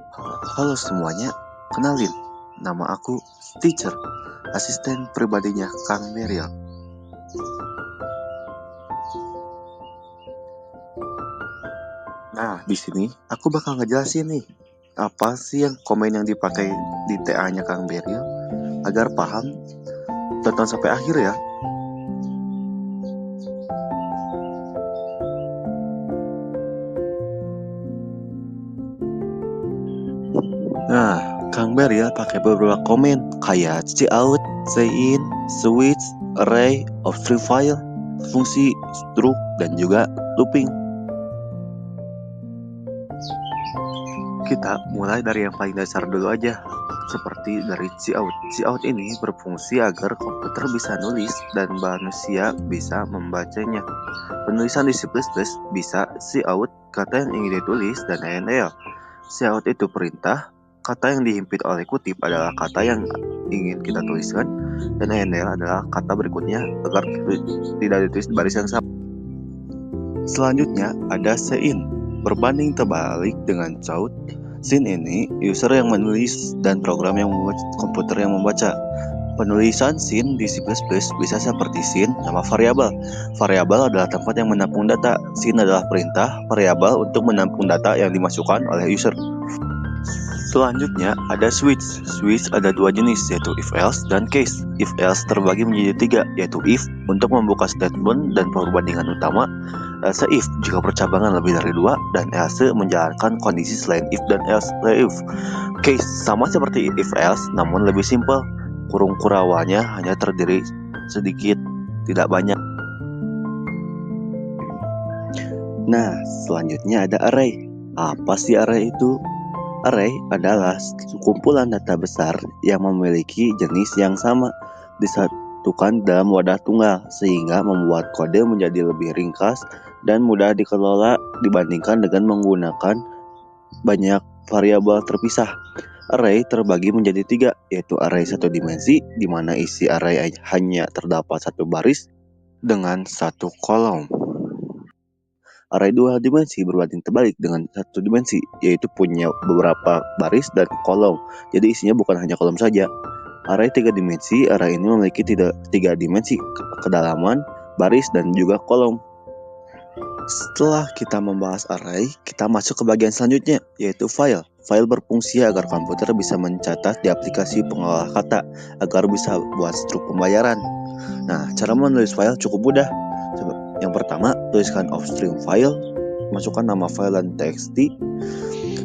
Halo semuanya, kenalin, nama aku Teacher, asisten pribadinya Kang Meriel. Nah, di sini aku bakal ngejelasin nih, apa sih yang komen yang dipakai di TA-nya Kang Meriel, agar paham, tonton sampai akhir ya. Nah, Kang Meriel pakai beberapa komen kayak cout, in, switch, array, of string file, fungsi, struct, dan juga looping. Kita mulai dari yang paling dasar dulu aja, seperti dari cout. Cout ini berfungsi agar komputer bisa nulis dan manusia bisa membacanya. Penulisan di C++ bisa cout kata yang ingin ditulis dan ENL. Cout itu perintah, kata yang dihimpit oleh kutip adalah kata yang ingin kita tuliskan, dan ENL adalah kata berikutnya agar tidak ditulis di baris yang sama. Selanjutnya ada sein. Berbanding terbalik dengan cout, sin ini user yang menulis dan program yang membaca, komputer yang membaca. Penulisan sin di C++ bisa seperti sin nama variabel. Variabel adalah tempat yang menampung data. Sin adalah perintah variabel untuk menampung data yang dimasukkan oleh user. Selanjutnya ada switch. Switch ada dua jenis, yaitu if else dan case. If else terbagi menjadi tiga, yaitu if untuk membuka statement dan perbandingan utama, else if jika percabangan lebih dari dua, dan else menjalankan kondisi selain if dan else if. Case sama seperti if else namun lebih simpel. Kurung kurawanya hanya terdiri sedikit, tidak banyak. Nah, selanjutnya ada array. Apa sih array itu? Array adalah kumpulan data besar yang memiliki jenis yang sama disatukan dalam wadah tunggal, sehingga membuat kode menjadi lebih ringkas dan mudah dikelola dibandingkan dengan menggunakan banyak variabel terpisah. Array terbagi menjadi tiga, yaitu array satu dimensi, di mana isi array hanya terdapat satu baris dengan satu kolom. Array dua dimensi berbanding terbalik dengan satu dimensi, yaitu punya beberapa baris dan kolom. Jadi isinya bukan hanya kolom saja. Array tiga dimensi, array ini memiliki tiga dimensi, kedalaman, baris, dan juga kolom. Setelah kita membahas array, kita masuk ke bagian selanjutnya, yaitu file. File berfungsi agar komputer bisa mencatat di aplikasi pengolah kata, agar bisa buat struk pembayaran. Nah, cara menulis file cukup mudah. Yang pertama, tuliskan offstream file, masukkan nama file dan txt,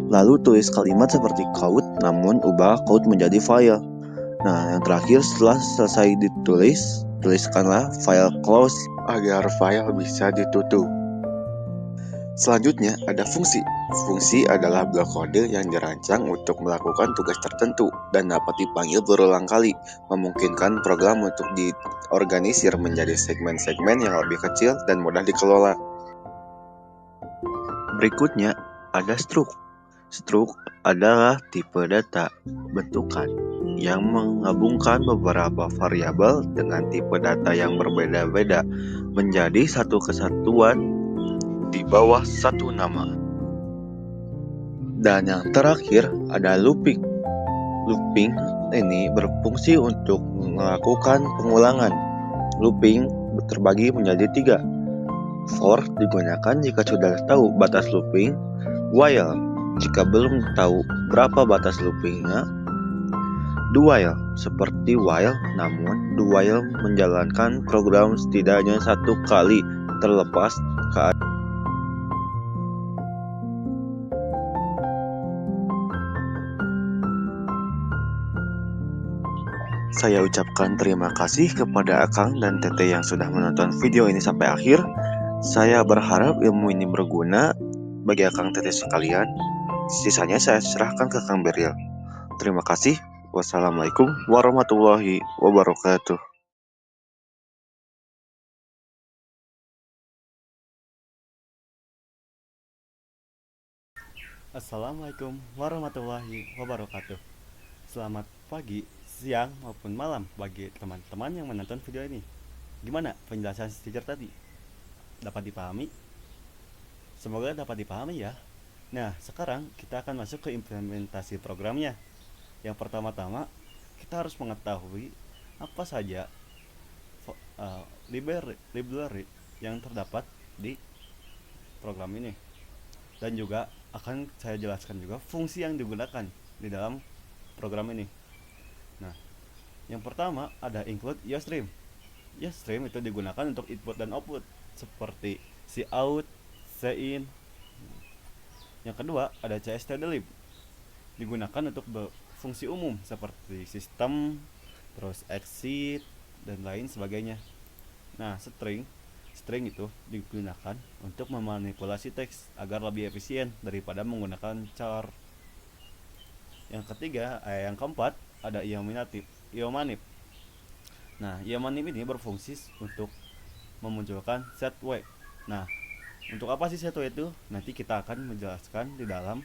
lalu tulis kalimat seperti code, namun ubah code menjadi file. Nah, yang terakhir, setelah selesai ditulis, tuliskanlah file close agar file bisa ditutup. Selanjutnya ada fungsi. Fungsi adalah blok kode yang dirancang untuk melakukan tugas tertentu dan dapat dipanggil berulang kali, memungkinkan program untuk diorganisir menjadi segmen-segmen yang lebih kecil dan mudah dikelola. Berikutnya ada struct. Struct adalah tipe data bentukan yang menggabungkan beberapa variabel dengan tipe data yang berbeda-beda menjadi satu kesatuan di bawah satu nama. Dan yang terakhir ada looping. Looping ini berfungsi untuk melakukan pengulangan. Looping terbagi menjadi tiga. For digunakan jika sudah tahu batas looping. While jika belum tahu berapa batas loopingnya. Do while seperti while, namun do while menjalankan program setidaknya satu kali terlepas keadaan. Saya ucapkan terima kasih kepada Akang dan Tete yang sudah menonton video ini sampai akhir. Saya berharap ilmu ini berguna bagi Akang Tete sekalian. Sisanya saya serahkan ke Kang Beriel. Terima kasih. Wassalamualaikum warahmatullahi wabarakatuh. Assalamualaikum warahmatullahi wabarakatuh. Selamat pagi, siang, maupun malam bagi teman-teman yang menonton video ini. Gimana penjelasan teacher tadi? Dapat dipahami? Semoga dapat dipahami ya. Nah, sekarang kita akan masuk ke implementasi programnya. Yang pertama-tama, kita harus mengetahui apa saja library yang terdapat di program ini. Dan juga akan saya jelaskan juga fungsi yang digunakan di dalam program ini. Nah, yang pertama ada include Ustream. Ustream itu digunakan untuk input dan output seperti cout, cin. Yang kedua ada cstdlib, digunakan untuk fungsi umum seperti sistem, terus exit dan lain sebagainya. Nah, string itu digunakan untuk memanipulasi teks agar lebih efisien daripada menggunakan char. Yang keempat ada iomanip. Nah, iomanip ini berfungsi untuk memunculkan set w. Nah, untuk apa sih set w itu? Nanti kita akan menjelaskan di dalam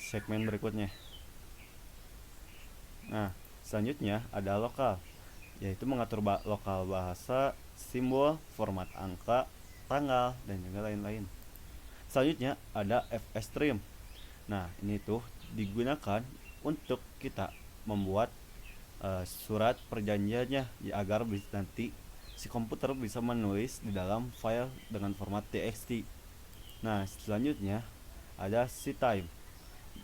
segmen berikutnya. Nah, selanjutnya ada lokal, yaitu mengatur lokal bahasa, simbol, format angka, tanggal, dan juga lain-lain. Selanjutnya ada fstream. Nah, ini tuh digunakan untuk kita membuat surat perjanjiannya ya, agar nanti si komputer bisa menulis di dalam file dengan format txt. Nah, selanjutnya ada ctime,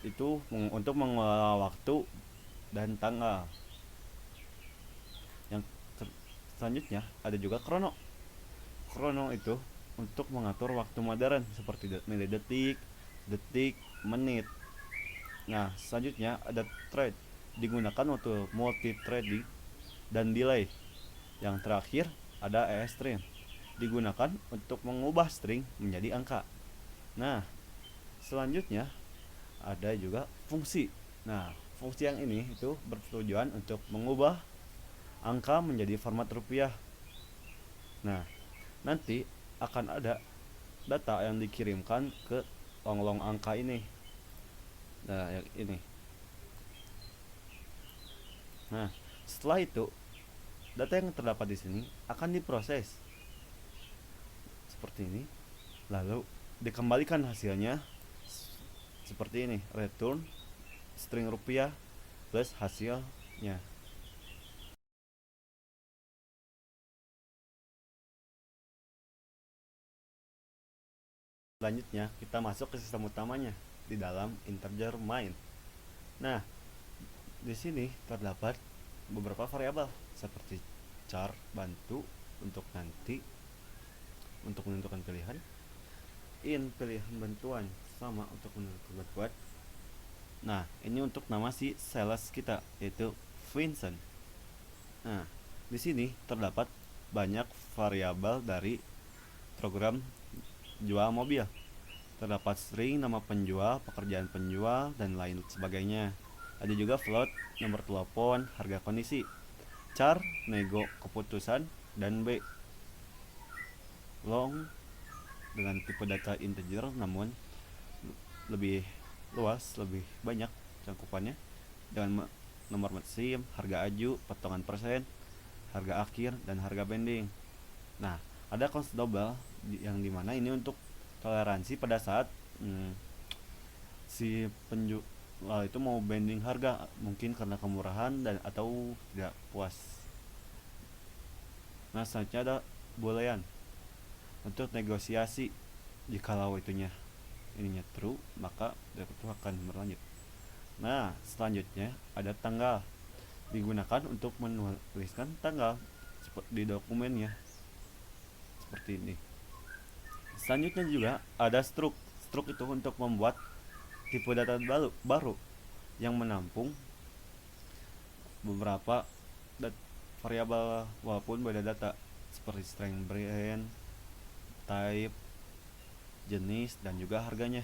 itu untuk mengelola waktu dan tanggal. Yang selanjutnya ada juga krono. Krono itu untuk mengatur waktu modern seperti milidetik, detik, menit. Nah, selanjutnya ada thread, digunakan untuk multi-threading dan delay. Yang terakhir ada string, digunakan untuk mengubah string menjadi angka. Nah, selanjutnya ada juga fungsi. Nah, fungsi yang ini itu bertujuan untuk mengubah angka menjadi format rupiah. Nah, nanti akan ada data yang dikirimkan ke longlong angka ini. Nah, yang ini. Nah, setelah itu data yang terdapat di sini akan diproses seperti ini, lalu dikembalikan hasilnya seperti ini, return string rupiah plus hasilnya. Selanjutnya kita masuk ke sistem utamanya di dalam integer main. Nah, di sini terdapat beberapa variabel seperti char bantu untuk nanti untuk menentukan pilihan, pilihan bantuan sama untuk menentukan bantuan. Nah, ini untuk nama si sales kita, yaitu Vincent. Nah, di sini terdapat banyak variabel dari program jual mobil. Terdapat string, nama penjual, pekerjaan penjual, dan lain sebagainya. Ada juga float, nomor telepon, harga kondisi, char, nego keputusan, dan b long dengan tipe data integer namun lebih luas, lebih banyak cangkupannya dengan nomor SIM, harga aju, potongan persen, harga akhir, dan harga bending. Nah, ada cost double yang dimana ini untuk toleransi pada saat si penjual itu mau bending harga, mungkin karena kemurahan dan atau tidak puas. Nah, selanjutnya ada boolean untuk negosiasi. Jikalau ininya true, maka itu akan berlanjut. Nah, selanjutnya ada tanggal, digunakan untuk menuliskan tanggal di dokumennya seperti ini. Selanjutnya juga ada struct. Struct itu untuk membuat tipe data baru yang menampung beberapa variabel walaupun beda data seperti string, brand, type, jenis, dan juga harganya.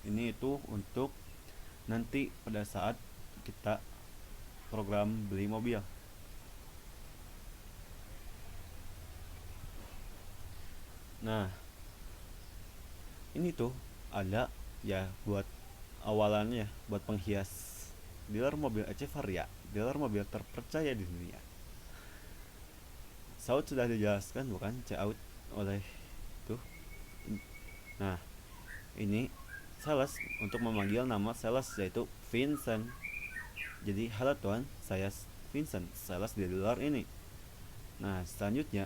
Ini itu untuk nanti pada saat kita program beli mobil. Nah, ini tuh ada ya buat awalannya, buat penghias dealer mobil Echevarria, dealer mobil terpercaya di dunia. Saud sudah dijelaskan bukan Caut oleh tuh. Nah, ini sales untuk memanggil nama sales yaitu Vincent. Jadi halo tuan, saya Vincent, sales di luar ini. Nah selanjutnya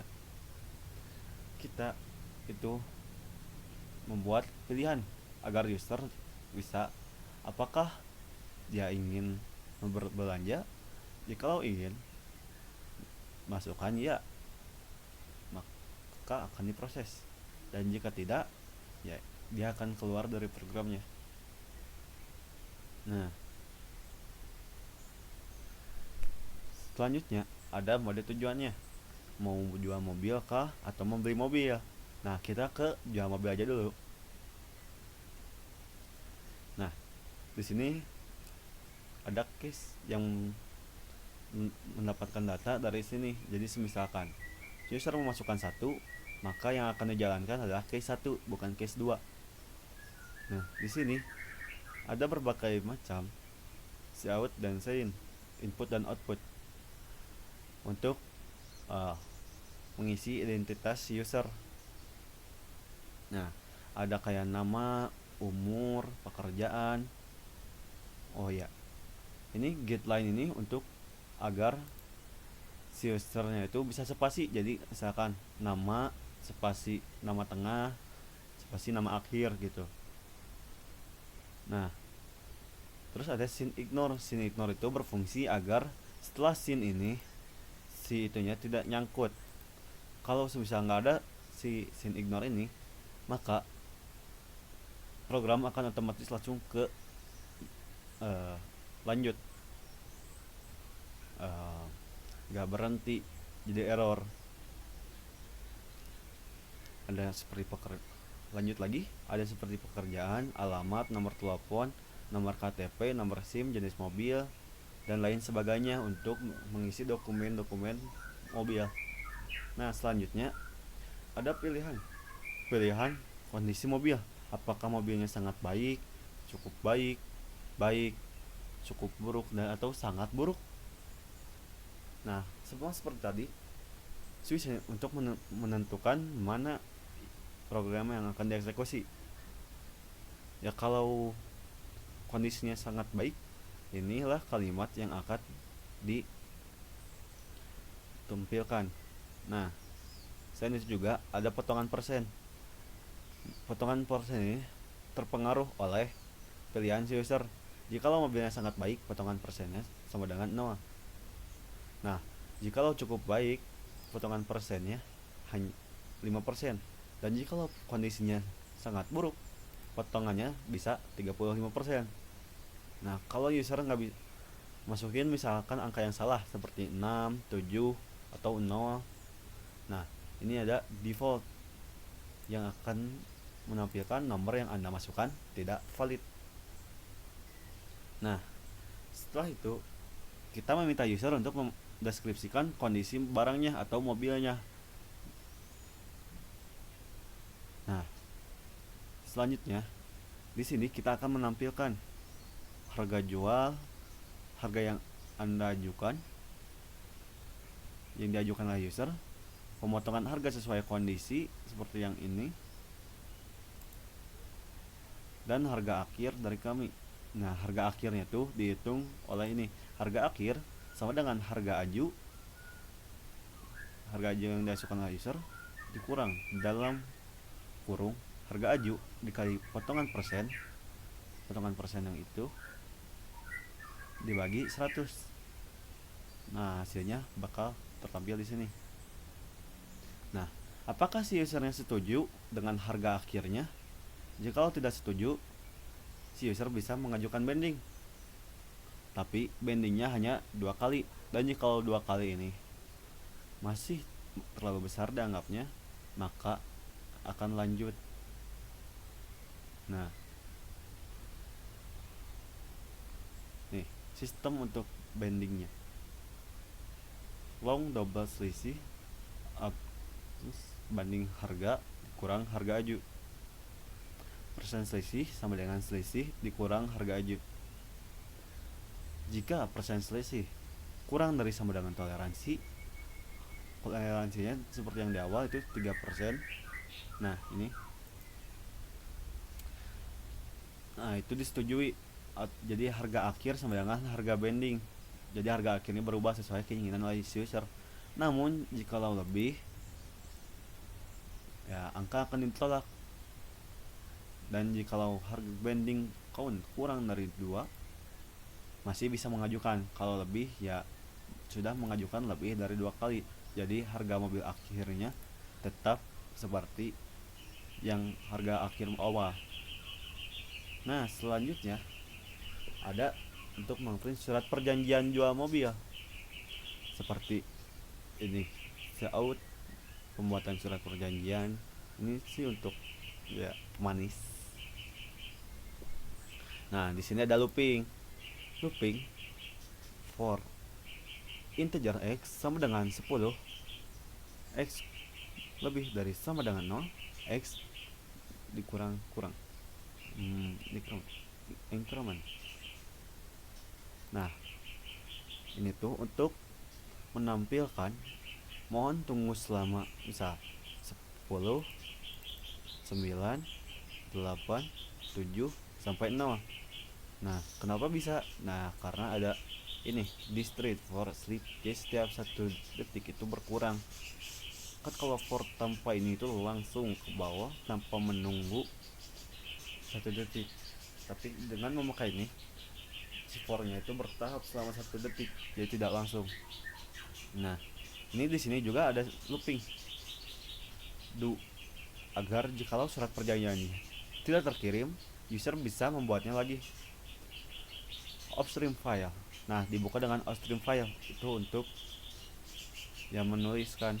kita itu membuat pilihan agar user bisa apakah dia ingin berbelanja. Jikalau ingin, masukkan ya, maka akan diproses, dan jika tidak, ya dia akan keluar dari programnya. Nah selanjutnya ada mode tujuannya, mau jual mobil kah atau membeli mobil. Nah kita ke jual mobil aja dulu. Nah di sini ada case yang mendapatkan data dari sini. Jadi misalkan user memasukkan satu, maka yang akan dijalankan adalah case 1 bukan case 2. Nah di sini ada berbagai macam out dan sign, input dan output untuk mengisi identitas user. Nah ada kayak nama, umur, pekerjaan. Oh ya, ini get line ini untuk agar si usernya itu bisa spasi. Jadi misalkan nama spasi nama tengah spasi nama akhir gitu. Nah terus ada scene ignore. Scene ignore itu berfungsi agar setelah scene ini si itunya tidak nyangkut. Kalau misal nggak ada si scene ignore ini, maka program akan otomatis langsung ke lanjut, nggak berhenti, jadi error. Ada seperti lanjut lagi, ada seperti pekerjaan, alamat, nomor telepon, nomor KTP, nomor SIM, jenis mobil, dan lain sebagainya untuk mengisi dokumen-dokumen mobil. Nah selanjutnya ada pilihan kondisi mobil. Apakah mobilnya sangat baik, cukup baik, cukup buruk, dan atau sangat buruk. Nah semua seperti tadi, switch untuk menentukan mana program yang akan dieksekusi. Ya kalau kondisinya sangat baik, inilah kalimat yang akan ditampilkan. Nah selain itu juga ada potongan persen. Potongan persen ini terpengaruh oleh pilihan si user. Jikalau mobilnya sangat baik, potongan persennya sama dengan 0. Nah jikalau cukup baik, potongan persennya hanya 5%. Dan jikalau kondisinya sangat buruk, potongannya bisa 35%. Nah kalau user nggak bisa masukin misalkan angka yang salah seperti 6, 7, atau 0, nah ini ada default yang akan menampilkan nomor yang Anda masukkan tidak valid. Nah setelah itu kita meminta user untuk mendeskripsikan kondisi barangnya atau mobilnya. Nah selanjutnya di sini kita akan menampilkan harga jual, harga yang Anda ajukan, yang diajukan oleh user, pemotongan harga sesuai kondisi seperti yang ini, dan harga akhir dari kami. Nah harga akhirnya tuh dihitung oleh ini. Harga akhir sama dengan harga aju yang diajukan oleh user dikurang dalam kurung harga aju dikali potongan persen yang itu dibagi 100. Nah hasilnya bakal tertampil di sini. Nah apakah si usernya setuju dengan harga akhirnya? Jika tidak setuju, si user bisa mengajukan banding, tapi bandingnya hanya 2 kali. Dan jika 2 kali ini masih terlalu besar dianggapnya, maka akan lanjut. Nah nih sistem untuk bandingnya: long double selisih banding harga kurang harga aju, persen selisih sama dengan selisih dikurang harga aju. Jika persen selisih kurang dari sama dengan toleransinya seperti yang di awal itu 3%. Nah ini Nah, itu disetujui. Jadi harga akhir sama dengan harga bending. Jadi harga akhirnya berubah sesuai keinginan oleh si user. Namun jikalau lebih, ya angka akan ditolak. Dan jikalau harga bending count kurang dari 2, masih bisa mengajukan. Kalau lebih, ya sudah mengajukan lebih dari 2 kali. Jadi harga mobil akhirnya tetap seperti yang harga akhir awal. Nah, selanjutnya ada untuk mengprint surat perjanjian jual mobil. Seperti ini, seaut pembuatan surat perjanjian. Ini sih untuk ya manis. Nah, di sini ada looping. Looping for integer x sama dengan 10, x lebih dari sama dengan 0, x dikurang-kurang increment. Nah, ini tuh untuk menampilkan mohon tunggu selama misal 10, 9, 8, 7 sampai 0. Nah, kenapa bisa? Nah, karena ada ini distrate for sleep. Jadi setiap 1 detik itu berkurang. Kan kalau for tanpa ini itu langsung ke bawah tanpa menunggu 1 detik. Tapi dengan memakai ini, si fornya itu bertahap selama 1 detik, jadi tidak langsung. Nah, ini di sini juga ada looping do agar jikalau surat perjanjiannya tidak terkirim, user bisa membuatnya lagi. Upstream file. Nah, dibuka dengan upstream file itu untuk yang menuliskan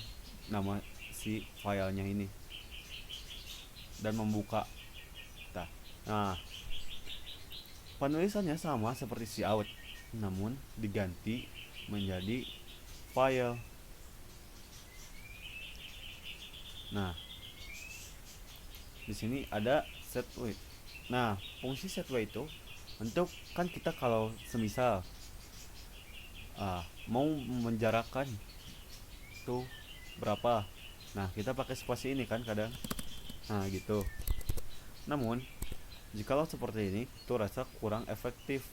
nama si filenya ini dan membuka. Nah, penulisannya sama seperti si out, namun diganti menjadi file. Nah, di sini ada set way. Nah, fungsi set way itu untuk kan kita kalau semisal mau menjarakan tuh berapa. Nah, kita pakai spasi ini kan kadang. Nah, gitu. Namun, jikalau seperti ini, itu rasa kurang efektif.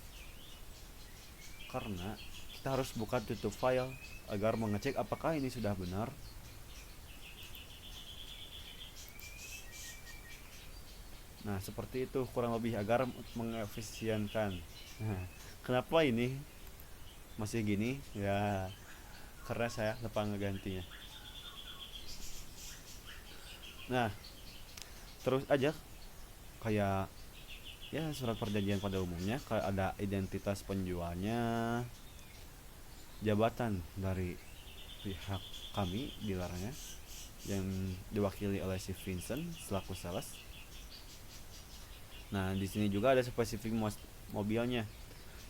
Karena kita harus buka tutup file agar mengecek apakah ini sudah benar. Nah, seperti itu kurang lebih agar mengefisienkan. Nah, kenapa ini masih gini? Ya, karena saya lupa ngegantinya. Nah, terus aja kayak ya surat perjanjian pada umumnya kayak ada identitas penjualnya, jabatan dari pihak kami dealernya yang diwakili oleh si Vincent selaku sales. Nah, di sini juga ada spesifik mobilnya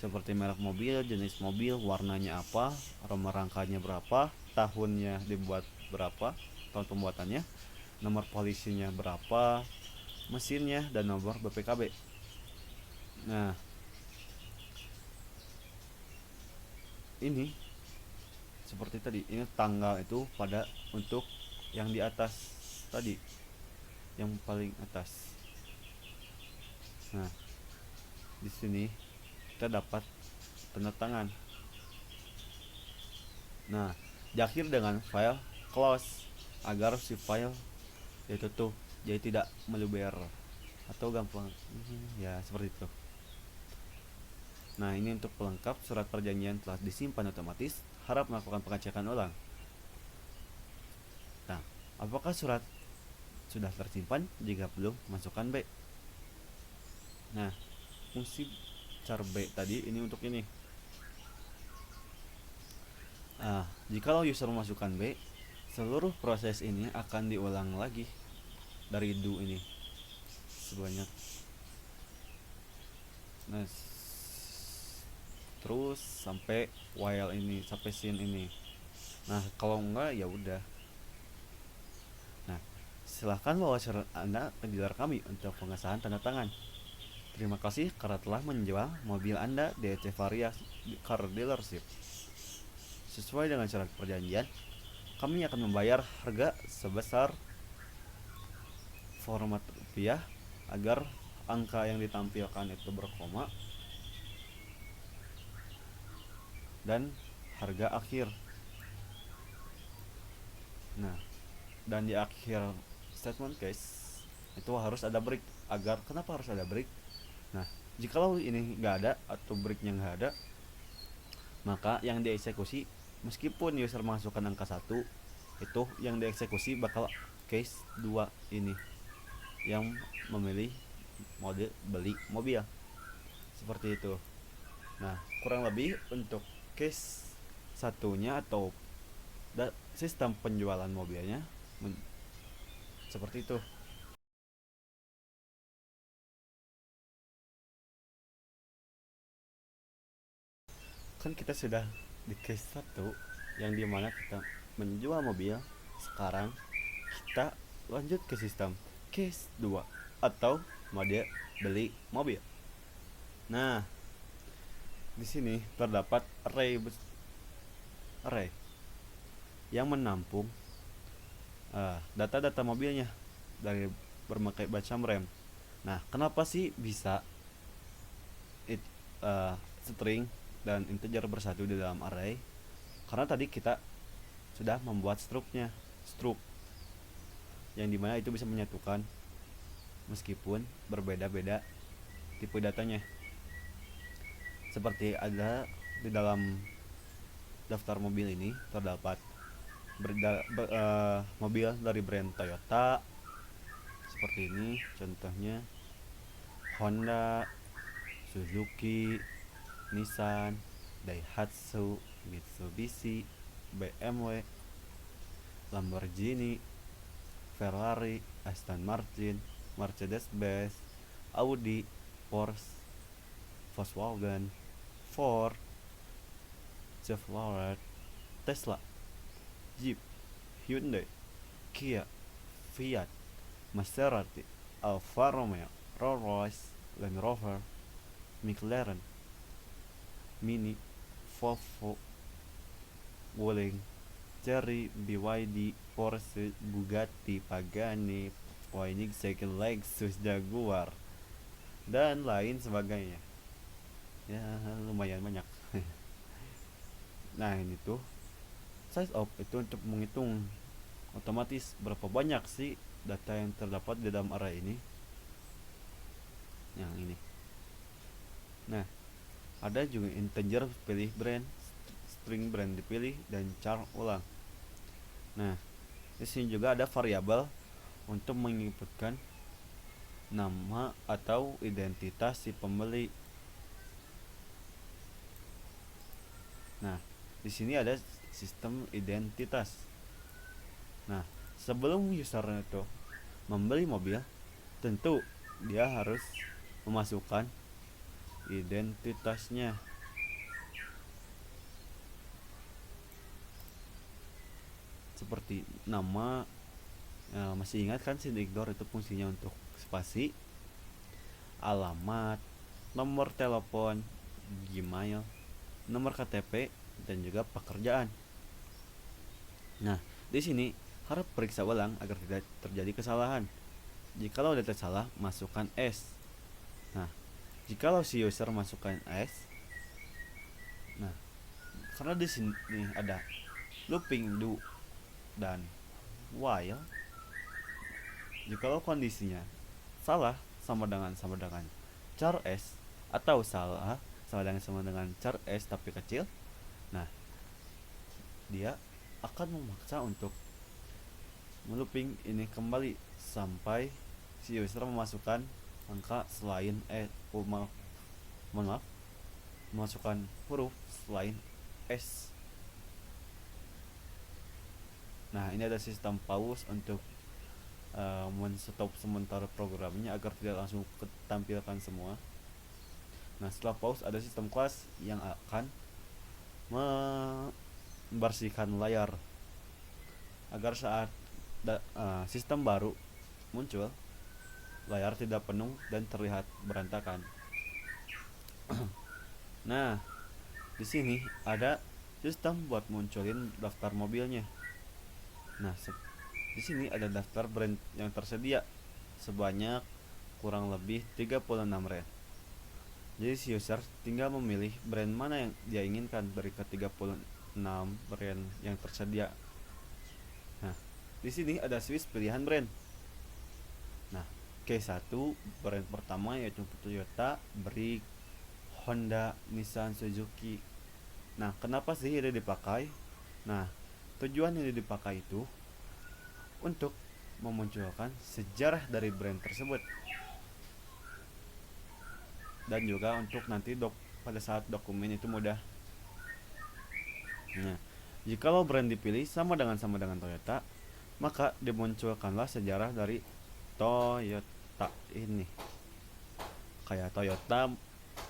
seperti merek mobil, jenis mobil, warnanya apa, nomor rangkanya berapa, tahunnya dibuat berapa, tahun pembuatannya, nomor polisinya berapa, mesinnya, dan nomor BPKB. Nah, ini seperti tadi, ini tanggal itu pada untuk yang di atas tadi, yang paling atas. Nah, di sini kita dapat tanda tangan. Nah, diakhir dengan file close agar si file ditutup, jadi tidak meluber atau gampang ya seperti itu. Nah, ini untuk pelengkap surat perjanjian telah disimpan otomatis, harap melakukan pengecekan ulang. Nah, apakah surat sudah tersimpan? Jika belum, masukkan B. Nah, fungsi char B tadi ini untuk ini. Jikalau user memasukkan B, seluruh proses ini akan diulang lagi dari do ini sebanyak. Nah, terus sampai while ini, sampai scene ini. Nah, kalau enggak ya udah. Nah, silahkan bawa surat Anda ke dealer kami untuk pengesahan tanda tangan. Terima kasih karena telah menjual mobil Anda di Echevarria Car Dealership. Sesuai dengan syarat perjanjian, kami akan membayar harga sebesar format rupiah agar angka yang ditampilkan itu berkoma dan harga akhir. Nah, dan di akhir statement case itu harus ada break. Kenapa harus ada break? Nah, jikalau ini nggak ada atau breaknya nggak ada, maka yang dieksekusi meskipun user masukkan angka 1, itu yang dieksekusi bakal case 2 ini yang memilih mode beli mobil. Seperti itu. Nah, kurang lebih untuk case satunya atau sistem penjualan mobilnya seperti itu. Kan kita sudah di case satu yang dimana kita menjual mobil. Sekarang kita lanjut ke sistem case 2 atau mode beli mobil. Nah, di sini terdapat array yang menampung data-data mobilnya dari berbagai macam RAM. Nah, kenapa sih bisa string dan integer bersatu di dalam array? Karena tadi kita sudah membuat struct yang dimana itu bisa menyatukan meskipun berbeda-beda tipe datanya. Seperti ada di dalam daftar mobil ini terdapat mobil dari brand Toyota seperti ini contohnya, Honda, Suzuki, Nissan, Daihatsu, Mitsubishi, BMW, Lamborghini, Ferrari, Aston Martin, Mercedes-Benz, Audi, Porsche, Volkswagen, Ford, Chevrolet, Tesla, Jeep, Hyundai, Kia, Fiat, Maserati, Alfa Romeo, Rolls-Royce, Land Rover, McLaren, Mini, Volvo, Wuling, Cherry, BYD, Porsche, Bugatti, Pagani, Koenigsegg, Lexus, Jaguar, dan lain sebagainya. Ya, lumayan banyak. Nah, ini tuh size of itu untuk menghitung otomatis berapa banyak sih data yang terdapat di dalam array ini. Yang ini. Nah, ada juga integer pilih brand, string brand dipilih, dan char ulang. Nah, di sini juga ada variabel untuk menginputkan nama atau identitas si pembeli. Nah, di sini ada sistem identitas. Nah, sebelum user itu membeli mobil, tentu dia harus memasukkan identitasnya. Seperti nama, masih ingat kan Sigdor itu fungsinya untuk spasi, alamat, nomor telepon, Gmail, nomor KTP, dan juga pekerjaan. Nah, di sini harap periksa ulang agar tidak terjadi kesalahan. Jikalau data salah, masukkan S. Nah, jikalau si user masukkan S, nah, karena di sini ada looping do dan while, jikalau kondisinya salah sama dengan char S, atau salah sama dengan char S tapi kecil, nah, dia akan memaksa untuk melooping ini kembali sampai si user memasukkan angka selain memasukkan huruf selain S. Nah, ini ada sistem pause untuk men-stop sementara programnya agar tidak langsung tampilkan semua. Nah, setelah pause ada sistem class yang akan membersihkan layar agar saat sistem baru muncul, layar tidak penuh dan terlihat berantakan. Nah, di sini ada sistem buat munculin daftar mobilnya. Nah, di sini ada daftar brand yang tersedia sebanyak kurang lebih 36 rand. Jadi si user tinggal memilih brand mana yang dia inginkan dari ke 36 brand yang tersedia. Nah, di sini ada Swiss pilihan brand. Nah, K1 brand pertama yaitu Toyota, Brick, Honda, Nissan, Suzuki. Nah, kenapa sih ini dipakai? Nah, tujuan ini dipakai itu untuk memunculkan sejarah dari brand tersebut dan juga untuk nanti pada saat dokumen itu mudah. Nah, jikalau brand dipilih sama dengan Toyota, maka dimunculkanlah sejarah dari Toyota ini. Kayak Toyota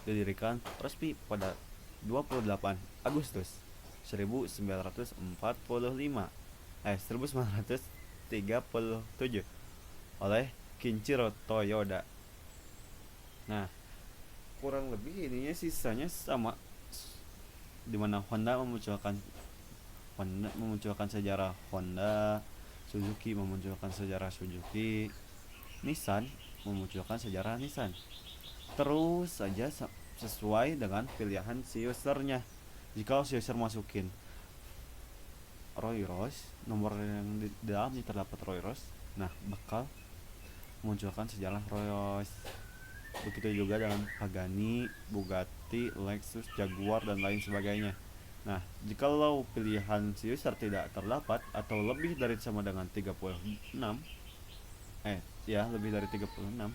didirikan resmi pada 28 Agustus 1937 oleh Kinchiro Toyoda. Nah, kurang lebih ininya sisanya sama, dimana Honda memunculkan sejarah Honda, Suzuki memunculkan sejarah Suzuki, Nissan memunculkan sejarah Nissan. Terus saja sesuai dengan pilihan si usernya. Jika si user masukin Rolls Royce, nomor yang di dalamnya terdapat Rolls Royce, nah bakal memunculkan sejarah Rolls Royce. Begitu juga dengan Pagani, Bugatti, Lexus, Jaguar dan lain sebagainya. Nah, jikalau pilihan si user tidak terdapat atau lebih dari sama dengan 36, lebih dari 36,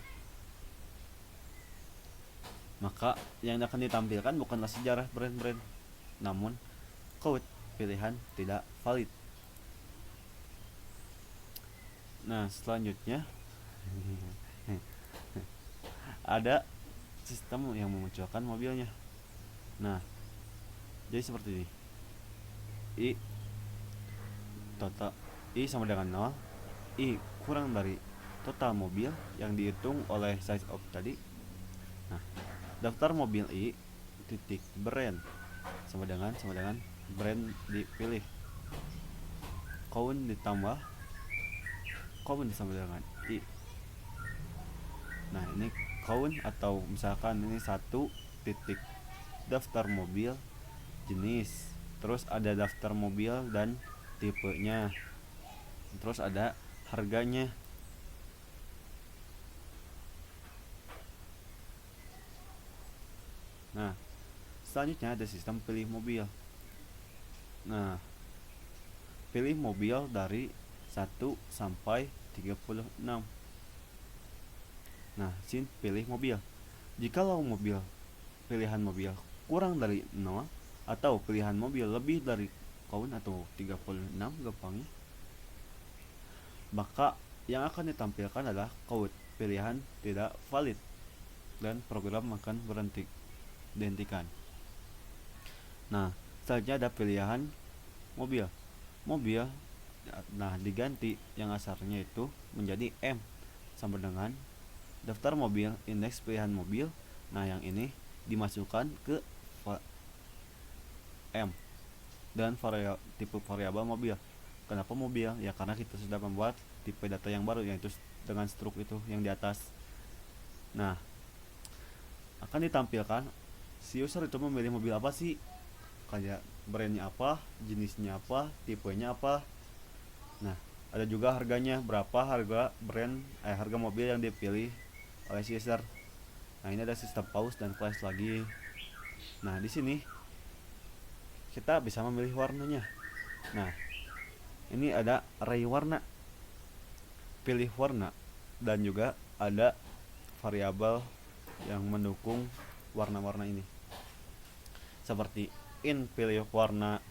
maka yang akan ditampilkan bukanlah sejarah brand-brand, namun code pilihan tidak valid. Nah, selanjutnya ada sistem yang memunculkan mobilnya. Nah, jadi seperti ini. I sama dengan 0. I kurang dari total mobil yang dihitung oleh size of tadi. Nah, daftar mobil I titik brand sama dengan brand dipilih. Count ditambah count sama dengan I. Nah, ini count atau misalkan ini 1 titik daftar mobil jenis, terus ada daftar mobil dan tipenya, terus ada harganya. Nah, selanjutnya ada sistem pilih mobil. Nah, pilih mobil dari 1 sampai 36. Nah, pilih mobil. Jikalau pilihan mobil kurang dari 0 atau pilihan mobil lebih dari count atau 36 gampangnya, maka yang akan ditampilkan adalah code pilihan tidak valid dan program akan berhenti dihentikan. Nah, selanjutnya ada pilihan mobil. Nah, diganti yang asalnya itu menjadi M sama dengan daftar mobil, indeks pilihan mobil. Nah, yang ini dimasukkan ke M dan tipe variabel mobil. Kenapa mobil? Ya karena kita sudah membuat tipe data yang baru, yaitu dengan struk itu yang di atas. Nah, akan ditampilkan si user itu memilih mobil apa sih, kayak brandnya apa, jenisnya apa, tipenya apa. Nah, ada juga harganya, berapa harga harga mobil yang dipilih oleh si user. Nah, ini ada sistem pause dan flash lagi. Nah, di sini kita bisa memilih warnanya. Nah, ini ada array warna, pilih warna, dan juga ada variabel yang mendukung warna-warna ini, seperti pilih warna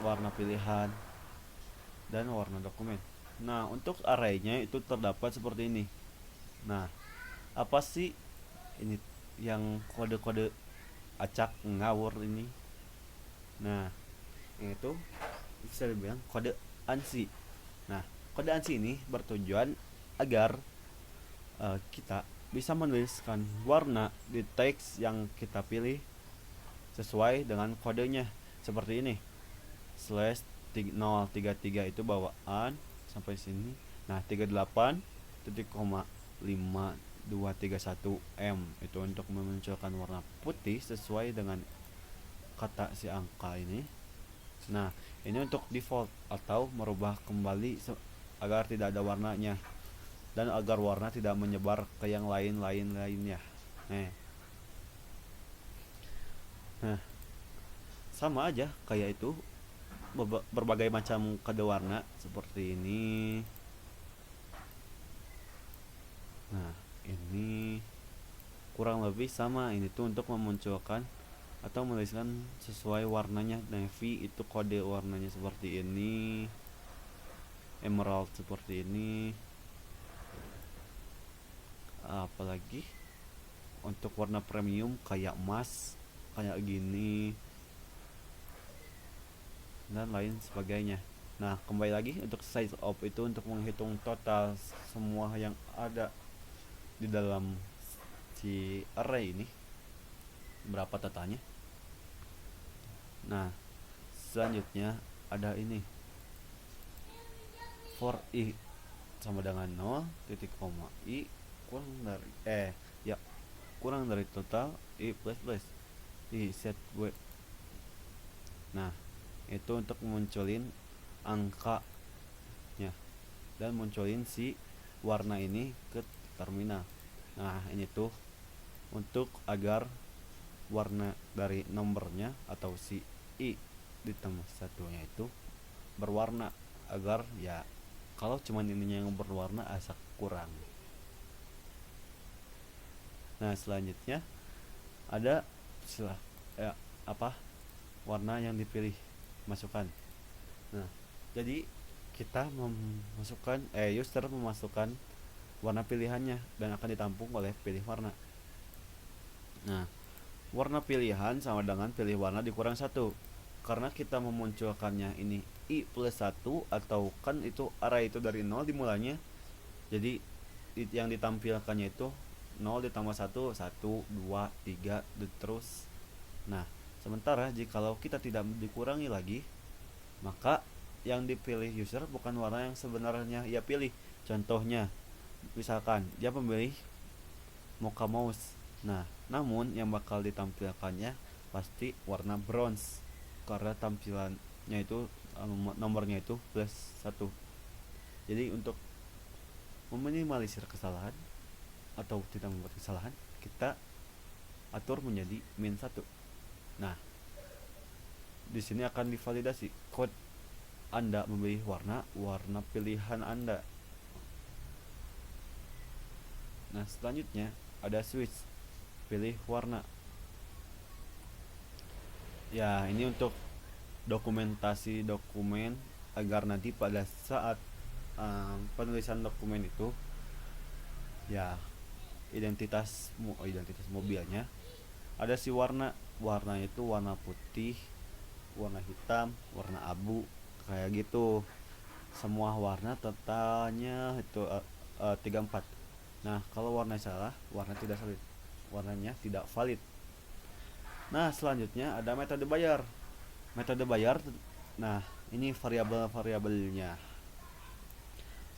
warna pilihan dan warna dokumen. Nah, untuk arraynya itu terdapat seperti ini. Nah, apa sih ini yang kode-kode acak ngawur ini? Nah, itu bisa dibilang kode ANSI. Nah, kode ANSI ini bertujuan agar kita bisa menuliskan warna di teks yang kita pilih sesuai dengan kodenya, seperti ini /033 itu bawaan sampai sini. Nah, 38 0,5231 M itu untuk memunculkan warna putih sesuai dengan kata si angka ini. Nah, ini untuk default atau merubah kembali agar tidak ada warnanya dan agar warna tidak menyebar ke yang lainnya. Nah, sama aja kayak itu, berbagai macam kode warna seperti ini. Nah, ini kurang lebih sama. Ini tuh untuk memunculkan atau menuliskan sesuai warnanya. Navy itu kode warnanya seperti ini, emerald seperti ini. Apalagi untuk warna premium kayak emas kayak gini dan lain sebagainya. Nah, kembali lagi untuk size of itu untuk menghitung total semua yang ada di dalam si array ini, berapa totalnya. Nah, selanjutnya ada ini for i sama dengan 0 titik koma i kurang dari total i plus i set w. Nah, itu untuk munculin angkanya dan munculin si warna ini ke terminal. Nah, ini tuh untuk agar warna dari nomornya atau si i ditambah satunya itu berwarna, agar ya kalau cuman ininya yang berwarna asa kurang. Nah, selanjutnya ada warna yang dipilih, masukkan. Nah, jadi kita user memasukkan warna pilihannya dan akan ditampung oleh pilih warna. Nah, warna pilihan sama dengan pilih warna dikurang 1. Karena kita memunculkannya ini i plus 1, atau kan itu array itu dari 0 dimulainya. Jadi yang ditampilkannya itu 0 ditambah 1, 1, 2, 3 dan terus. Nah, sementara jikalau kita tidak dikurangi lagi, maka yang dipilih user bukan warna yang sebenarnya ia pilih. Contohnya, misalkan dia memilih mocha mouse. Nah, namun yang bakal ditampilkannya pasti warna bronze karena tampilannya itu nomornya itu plus 1. Jadi untuk meminimalisir kesalahan atau tidak membuat kesalahan, kita atur menjadi min 1. Nah, di sini akan divalidasi code Anda memilih warna pilihan Anda. Nah, selanjutnya ada switch pilih warna. Ya, ini untuk dokumentasi dokumen agar nanti pada saat penulisan dokumen itu ya identitas mobilnya ada si warna itu warna putih, warna hitam, warna abu kayak gitu. Semua warna totalnya itu 34. Nah, kalau warna salah, warnanya tidak valid. Nah, selanjutnya ada metode bayar. Nah, ini variabel-variabelnya.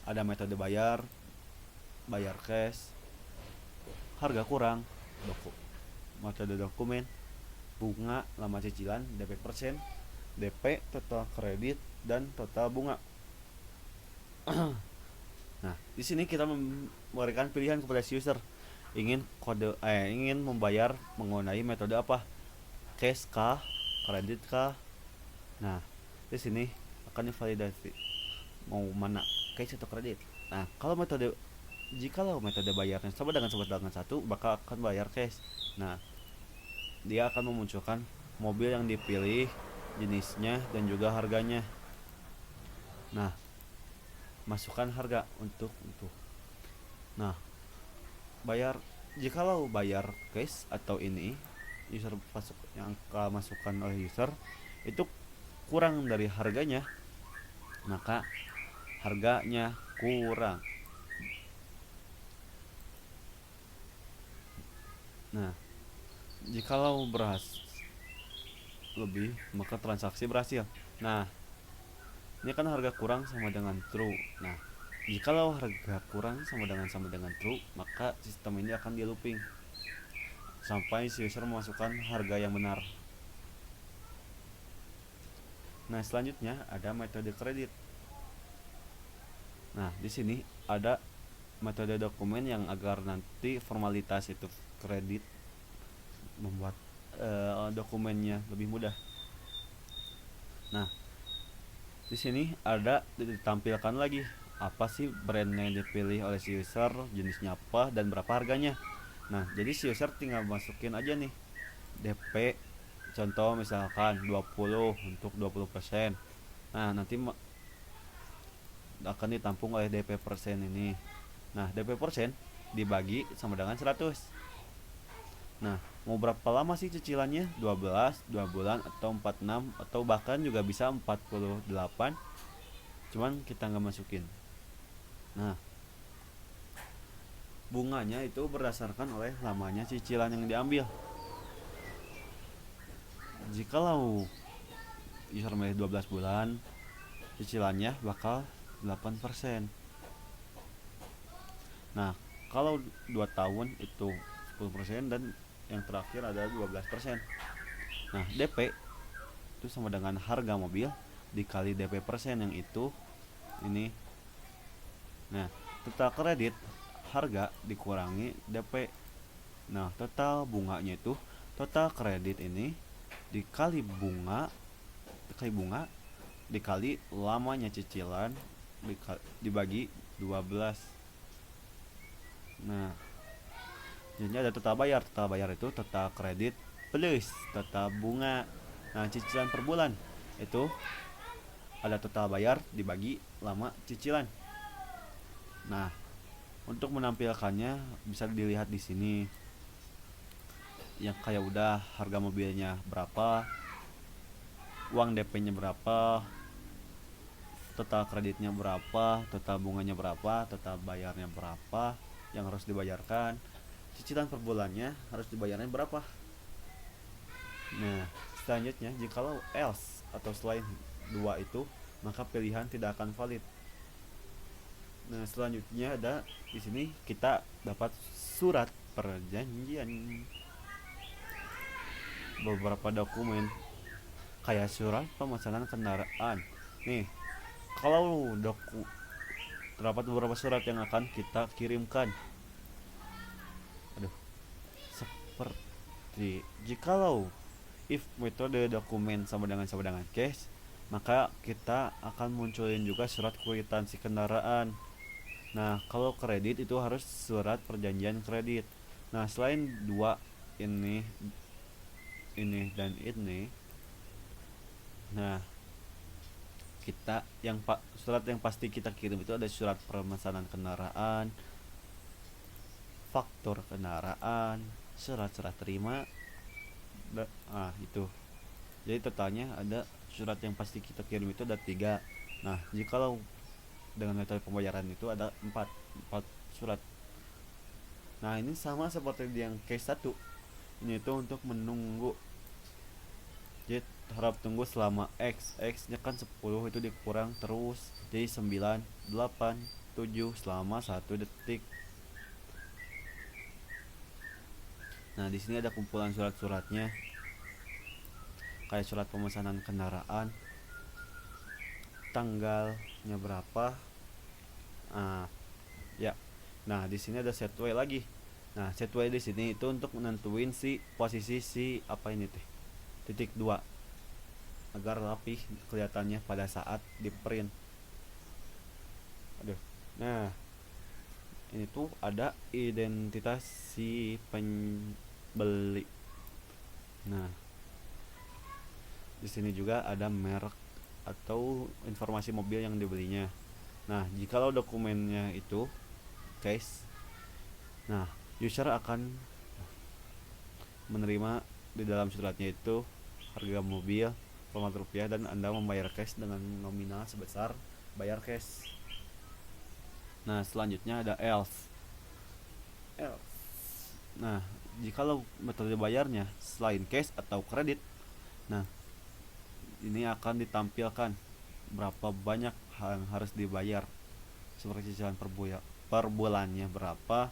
Ada metode bayar cash, harga kurang, metode dokumen, bunga, lama cicilan, DP persen, DP, total kredit, dan total bunga. Nah, di sini kita memberikan pilihan kepada si user ingin membayar menggunakan metode apa, cash kah, kredit kah. Nah, di sini akan divalidasi mau mana, cash atau kredit. Nah, jikalau metode bayarnya sama dengan 1, maka akan bayar cash. Nah, dia akan memunculkan mobil yang dipilih, jenisnya, dan juga harganya. Nah, masukkan harga untuk. Nah, jikalau bayar cash atau ini user yang masukkan oleh user itu kurang dari harganya, maka harganya kurang. Nah, jikalau lebih, maka transaksi berhasil. Nah, ini kan harga kurang sama dengan true. Nah, Jikalau harga kurang sama dengan true, maka sistem ini akan di looping sampai si user memasukkan harga yang benar. Nah, selanjutnya ada metode kredit. Nah, di sini ada metode dokumen yang agar nanti formalitas itu kredit membuat dokumennya lebih mudah. Nah, di sini ada ditampilkan lagi apa sih brand yang dipilih oleh si user, jenisnya apa dan berapa harganya. Nah, jadi si user tinggal masukin aja nih DP, contoh misalkan 20 untuk 20%. Nah, nanti akan ditampung oleh DP persen ini. Nah, DP persen dibagi sama dengan 100. Nah, mau berapa lama sih cicilannya? 12, 2 bulan atau 46 atau bahkan juga bisa 48. Cuman kita nggak masukin. Nah, bunganya itu berdasarkan oleh lamanya cicilan yang diambil. Jikalau user milih 12 bulan, cicilannya bakal 8%. Nah, kalau 2 tahun itu 10% dan yang terakhir ada 12%. Nah, DP itu sama dengan harga mobil dikali DP persen yang itu ini. Nah, total kredit harga dikurangi DP. Nah, total bunganya itu total kredit ini dikali bunga dikali lamanya cicilan dibagi 12. Nah, jadi ada total bayar. Total bayar itu total kredit plus total bunga. Nah, cicilan per bulan itu ada total bayar dibagi lama cicilan. Nah, untuk menampilkannya bisa dilihat di sini. Yang kayak udah harga mobilnya berapa, uang DP-nya berapa, total kreditnya berapa, total bunganya berapa, total bayarnya berapa yang harus dibayarkan, cicilan per bulannya harus dibayarnya berapa. Nah, selanjutnya jikalau else atau selain dua itu, maka pilihan tidak akan valid. Nah, selanjutnya ada di sini kita dapat surat perjanjian. Beberapa dokumen kayak surat pemesanan kendaraan. Nih, kalau terdapat beberapa surat yang akan kita kirimkan. Aduh, seperti jikalau if metode dokumen sama dengan cash, maka kita akan munculin juga surat kwitansi kendaraan. Nah, kalau kredit itu harus surat perjanjian kredit. Nah, selain dua ini dan ini, nah kita surat yang pasti kita kirim itu ada surat pemesanan kendaraan, faktur kendaraan, surat terima. Itu. Jadi totalnya ada surat yang pasti kita kirim itu ada 3. Nah, jikalau dengan metode pembayaran itu ada 4 surat. Nah, ini sama seperti yang case 1. Ini itu untuk menunggu. Jadi harap tunggu selama X nya kan 10 itu dikurang terus jadi 9, 8, 7 selama 1 detik. Nah, di sini ada kumpulan surat-suratnya. Kayak surat pemesanan kendaraan, tanggalnya berapa. Ya. Nah, di sini ada set way lagi. Nah, set way di sini itu untuk menentuin posisi apa ini teh. Titik 2 agar rapih kelihatannya pada saat di print. Nah, ini tuh ada identitas si pembeli. Nah, di sini juga ada merek atau informasi mobil yang dibelinya. Nah, jikalau dokumennya itu case, nah user akan menerima di dalam suratnya itu harga mobil format rupiah dan Anda membayar cash dengan nominal sebesar bayar cash. Nah, selanjutnya ada else. Nah, jikalau metode bayarnya selain cash atau kredit, nah ini akan ditampilkan berapa banyak yang harus dibayar. seperti cicilan per bulannya berapa,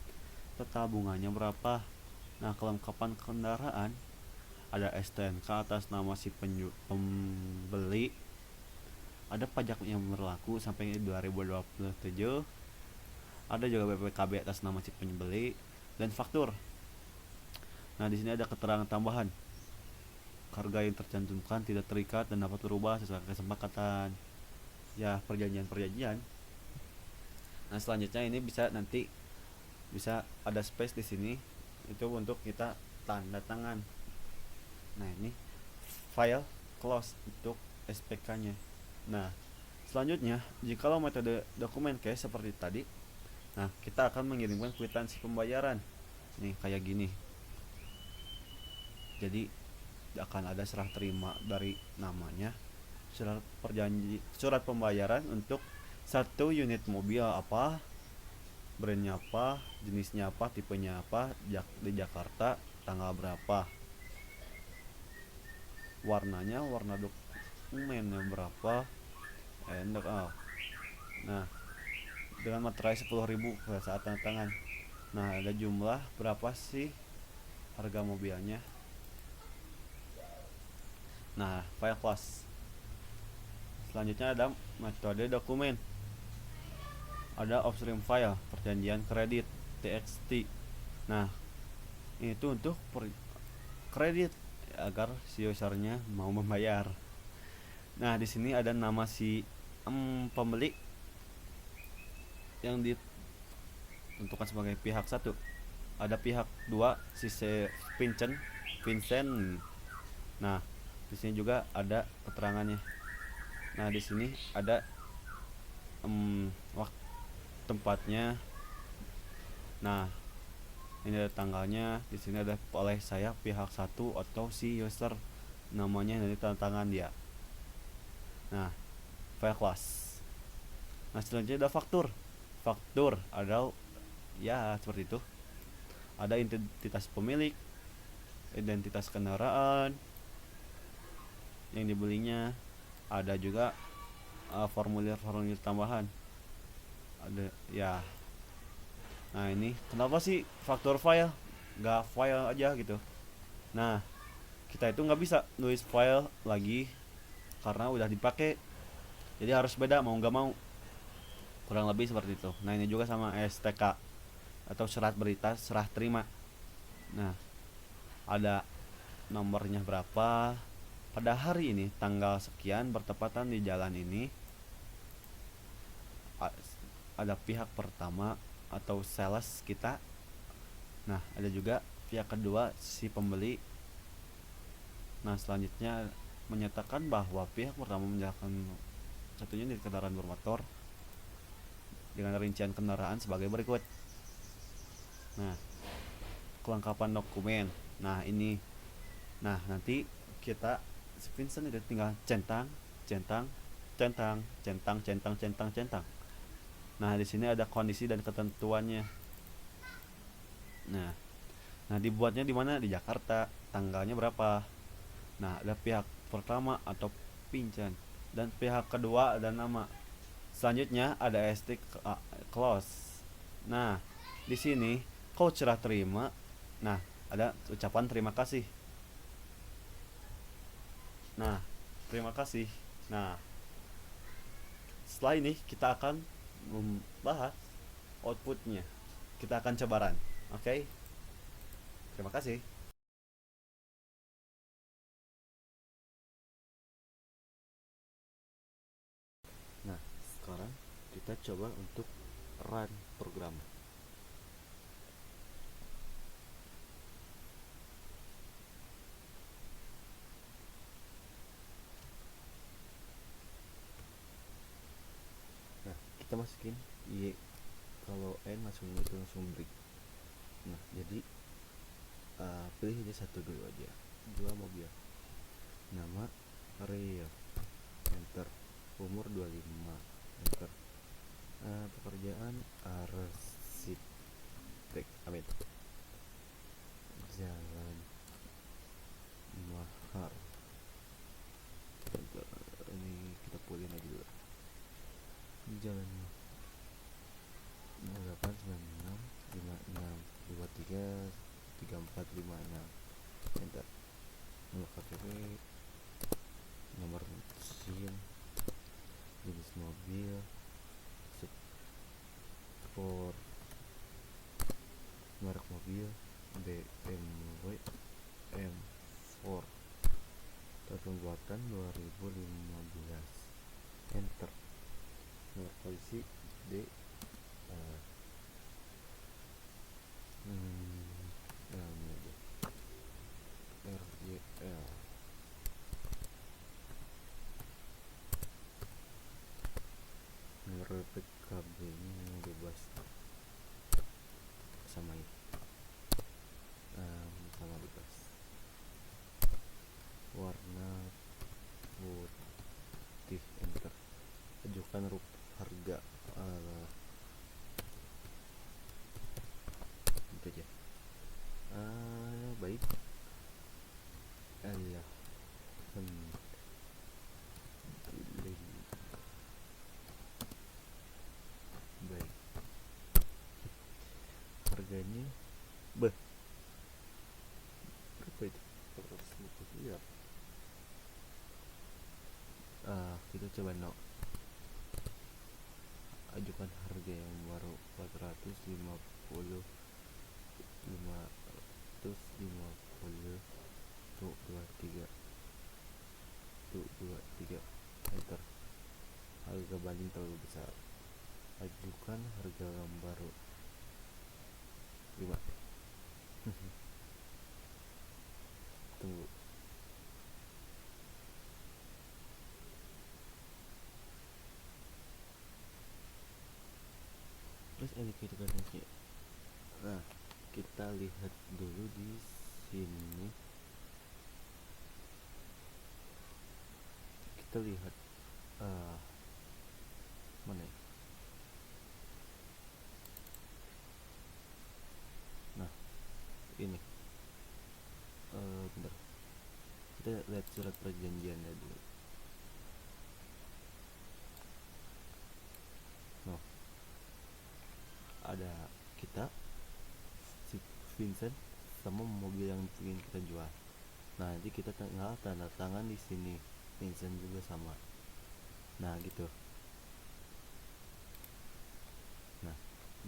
total bunganya berapa. Nah, kelengkapan kendaraan ada STNK atas nama si pembeli, ada pajak yang berlaku sampai 2027, ada juga BPKB atas nama si pembeli, dan faktur. Nah, di sini ada keterangan tambahan. Harga yang tercantumkan tidak terikat dan dapat berubah sesuai kesepakatan. Ya, perjanjian-perjanjian. Nah, selanjutnya ini bisa ada space di sini itu untuk kita tanda tangan. Nah, ini file close untuk SPK-nya. Nah, selanjutnya jikalau metode dokumen cash seperti tadi, nah kita akan mengirimkan kwitansi pembayaran. Nih kayak gini. Jadi akan ada serah terima dari namanya, surat pembayaran untuk satu unit mobil apa, brandnya apa, jenisnya apa, tipenya apa, di Jakarta, tanggal berapa, warnanya warna dokumennya berapa, nah dengan materai 10.000 pada saat tanda tangan. Nah, ada jumlah berapa sih harga mobilnya. Nah, file class. Selanjutnya ada metode dokumen. Ada upstream file, perjanjian kredit, TXT. Nah, itu untuk kredit agar si usernya mau membayar. Nah, di sini ada nama si pembeli yang ditentukan sebagai pihak satu. Ada pihak dua si Vincent. Nah, di sini juga ada keterangannya. Nah, di sini ada waktu tempatnya. Nah, ini ada tanggalnya. Di sini ada oleh saya pihak satu atau si user, namanya nanti tanda tangan dia. Nah, file class. Nah, selanjutnya ada faktur. Faktur ada ya seperti itu. Ada identitas pemilik, identitas kendaraan yang dibelinya, ada juga formulir-formulir tambahan. Ada ya. Nah, ini kenapa sih faktur file nggak file aja gitu. Nah, kita itu nggak bisa nulis file lagi karena udah dipakai, jadi harus beda mau nggak mau, kurang lebih seperti itu. Nah, ini juga sama STK atau surat berita serah terima. Nah, ada nomornya berapa, pada hari ini tanggal sekian bertepatan di jalan ini. Ada pihak pertama atau sales kita. Nah, ada juga pihak kedua si pembeli. Nah, selanjutnya menyatakan bahwa pihak pertama menjalankan satu unit kendaraan bermotor dengan rincian kendaraan sebagai berikut. Nah, kelengkapan dokumen. Nah, ini. Nah, nanti kita si Vincent itu tinggal centang, centang, centang, centang, centang, centang, centang. Nah, di sini ada kondisi dan ketentuannya. Nah, dibuatnya di mana? Di Jakarta. Tanggalnya berapa? Nah, ada pihak pertama atau pincan dan pihak kedua ada nama. Selanjutnya ada ST close. Nah, di sini kau serah terima. Nah, ada ucapan terima kasih. Nah, terima kasih. Nah, setelah ini kita akan membahas outputnya. Kita akan coba run. Oke? Terima kasih. Nah, sekarang kita coba untuk run program. Nah, kita masukin Y, kalau N langsung break. Nah, jadi pilih aja satu dulu aja. Dua mobil. Nama Rio. Enter. Umur 25. Enter. Pekerjaan arsitek. Amin. Jalan Mahar. Bentar, ini kita pulih lagi dulu. Jalan 456 enter. Nomor KTP, nomor SIM, jenis mobil, sport, merek mobil BMW M4, tahun pembuatan 2015 enter. Nomor polisi D ini aja RJL. Nomor PKB ini bebas sama ini sama bebas. Warna putih enter. Ajukan harga itu aja. Baik. Baik. Harganya berapa itu? 450 ya. Kita coba ajukan harga yang baru 450 tuh 23 enter. Harga banding terlalu besar, ajukan harga yang baru 5. Tunggu. Terus kita kasih. Nah, kita lihat dulu di sini. Kita lihat mana ya? Nah, ini bentar. Kita lihat surat perjanjiannya dulu. Nah, ada kita, si Vincent, sama mobil yang ingin kita jual. Nah, nanti kita tinggal tanda tangan di sini. Vincent juga sama. Nah, gitu. Nah,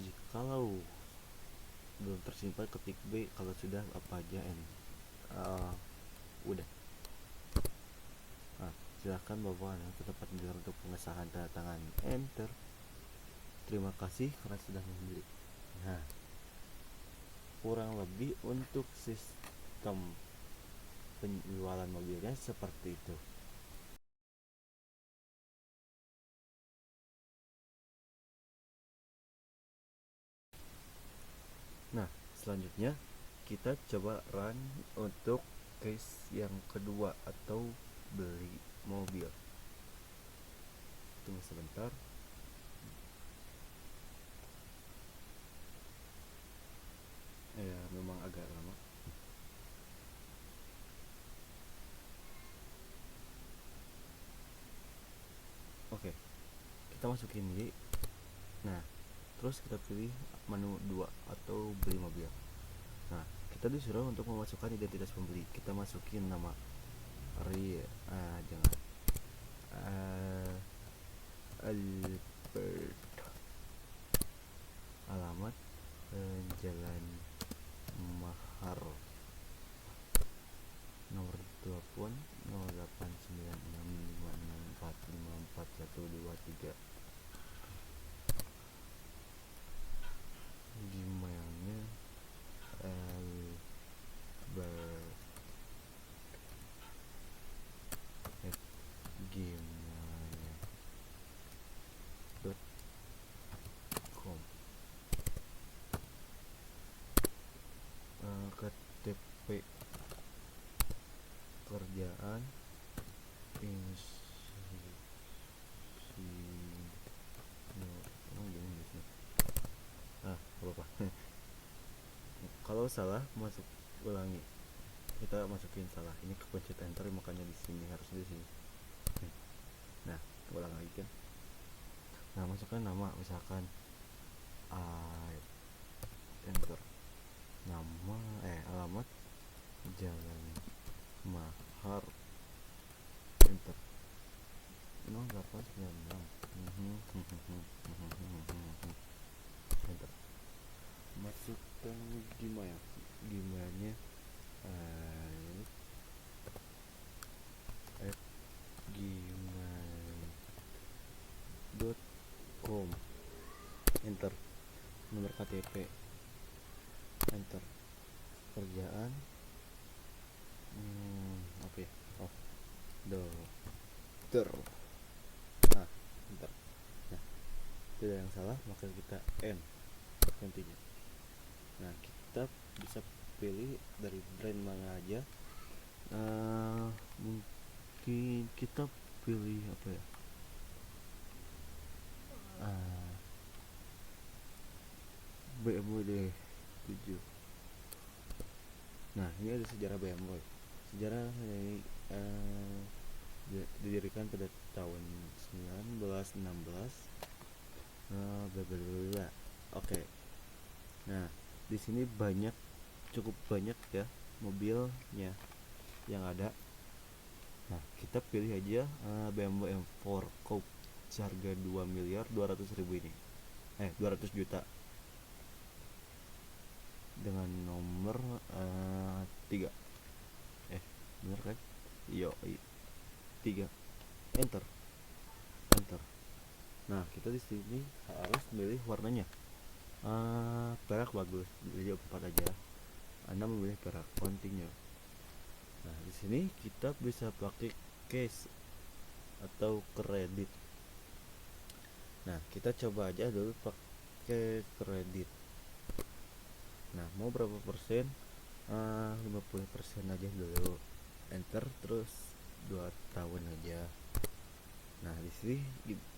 jikalau belum tersimpan ketik B, kalau sudah apa aja N. Udah. Nah, silakan bawa ke tempat dealer untuk pengesahan tanda tangan enter. Terima kasih karena sudah membeli. Nah, kurang lebih untuk sistem penjualan mobilnya seperti itu. Nah, selanjutnya kita coba run untuk case yang kedua atau beli mobil. Tunggu sebentar. Ya, memang agak lama. Oke, kita masukin Y. Nah, terus kita pilih menu 2 atau beli mobil. Nah, kita disuruh untuk memasukkan identitas pembeli. Kita masukin nama jangan Albert, alamat Jalan Mahar, nomor telepon 089656454123, Gmailnya albert@gmail.com. KTP kerjaan apa kalau salah masuk ulangi, kita masukin salah, ini kepencet enter makanya di sini harus di sini. Nah, ulang lagi kan. Nah, masukkan nama misalkan enter. alamat Jalan Mahar, enter. 0896. Enter. Masukkan Gmail. Gmailnya at gmail.com. Enter. Nomor KTP, enter. Kerjaan apa ya, dokter. Nah, enter. Nah, tidak yang salah, maka kita end, continue. Nah, kita bisa pilih dari brand mana aja. Mungkin kita pilih apa ya, BMW deh 7. Nah, ini ada sejarah BMW. Sejarah ini didirikan pada tahun 1916. Oke. Nah, di sini cukup banyak ya mobilnya yang ada. Nah, kita pilih aja BMW M4 Coupe seharga 2.200.000 ini. 200 juta. Dengan nomor 3. Bener kan? Yo, 3. Enter. Nah, kita di sini harus memilih warnanya. Perak bagus, jadi 4 aja. Anda memilih perak, continue. Nah, di sini kita bisa pakai cash atau kredit. Nah, kita coba aja dulu pakai kredit. Nah, mau berapa persen? 50% aja dulu. Enter, terus 2 tahun aja. Nah, di sini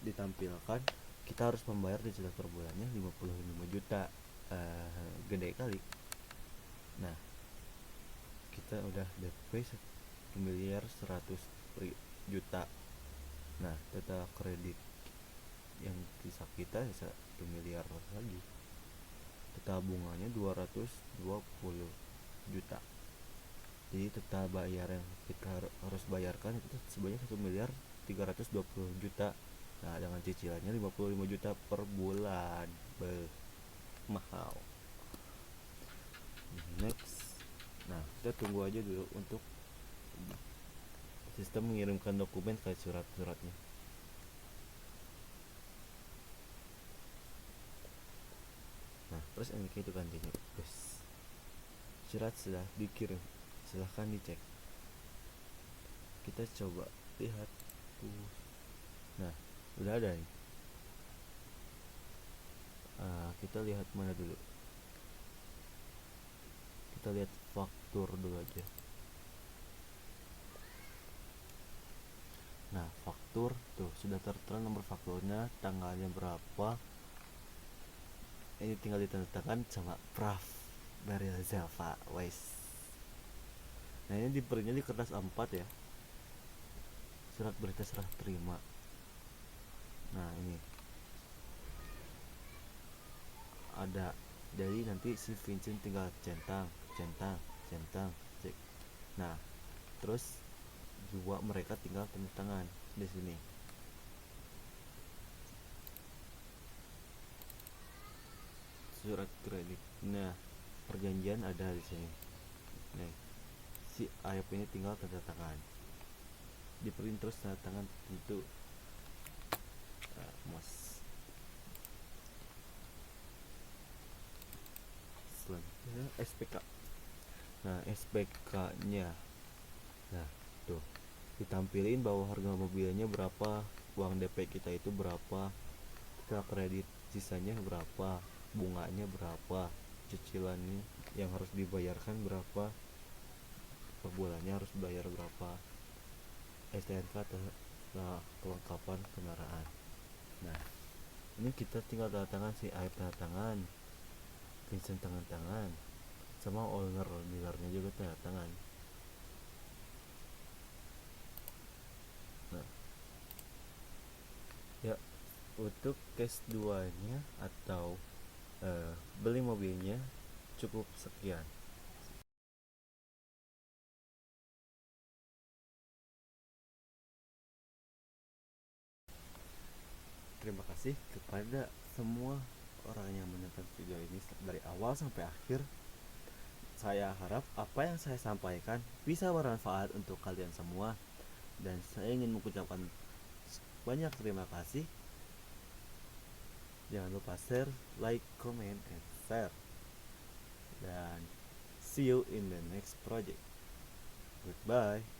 ditampilkan kita harus membayar cicilan per bulannya 55 juta. Gede kali. Nah, kita udah DP 1.100 juta. Nah, total kredit yang sisa kita 1 miliar lagi. Total bunganya 220 juta. Jadi total bayar yang kita harus bayarkan itu sebanyak 1.320 juta. Nah, dengan cicilannya 55 juta per bulan. Mahal. Next. Nah, kita tunggu aja dulu untuk sistem mengirimkan dokumen ke surat-suratnya. Nah, terus NK itu gantinya. Yes. Surat sudah dikirim. Silahkan dicek. Kita coba lihat. Nah, udah ada nih. Kita lihat mana dulu. Kita lihat faktur dulu aja. Nah, faktur tuh sudah tertera nomor fakturnya, tanggalnya berapa. Ini tinggal ditandatangan sama Prof. Baril Zalfa Wais. Nah, ini diberinya di kertas A4 ya. Surat berita serah terima. Nah, ini ada. Jadi nanti si Vincent tinggal centang, cek. Nah, terus juga mereka tinggal tanda tangan di sini. Surat kredit. Nah, perjanjian ada di sini. Nih, si Ayub ini tinggal tanda tangan. Di print terus tanda tangan tentu. Mas. Selanjutnya SPK. Nah, SPK-nya. Nah, tuh ditampilin bahwa harga mobilnya berapa, uang DP kita itu berapa, kita kredit sisanya berapa, bunganya berapa, cicilannya yang harus dibayarkan berapa, per bulannya harus bayar berapa, STNK atau kelengkapan kendaraan. Nah, ini kita tinggal tanda tangan, si Aib tanda tangan, Vincent tanda tangan, sama owner dealernya juga tanda tangan. Nah, ya, untuk case 2 nya atau beli mobilnya cukup sekian. Terima kasih kepada semua orang yang menonton video ini dari awal sampai akhir. Saya harap apa yang saya sampaikan bisa bermanfaat untuk kalian semua, dan saya ingin mengucapkan banyak terima kasih. Jangan lupa share, like, comment, and share. Dan see you in the next project. Goodbye.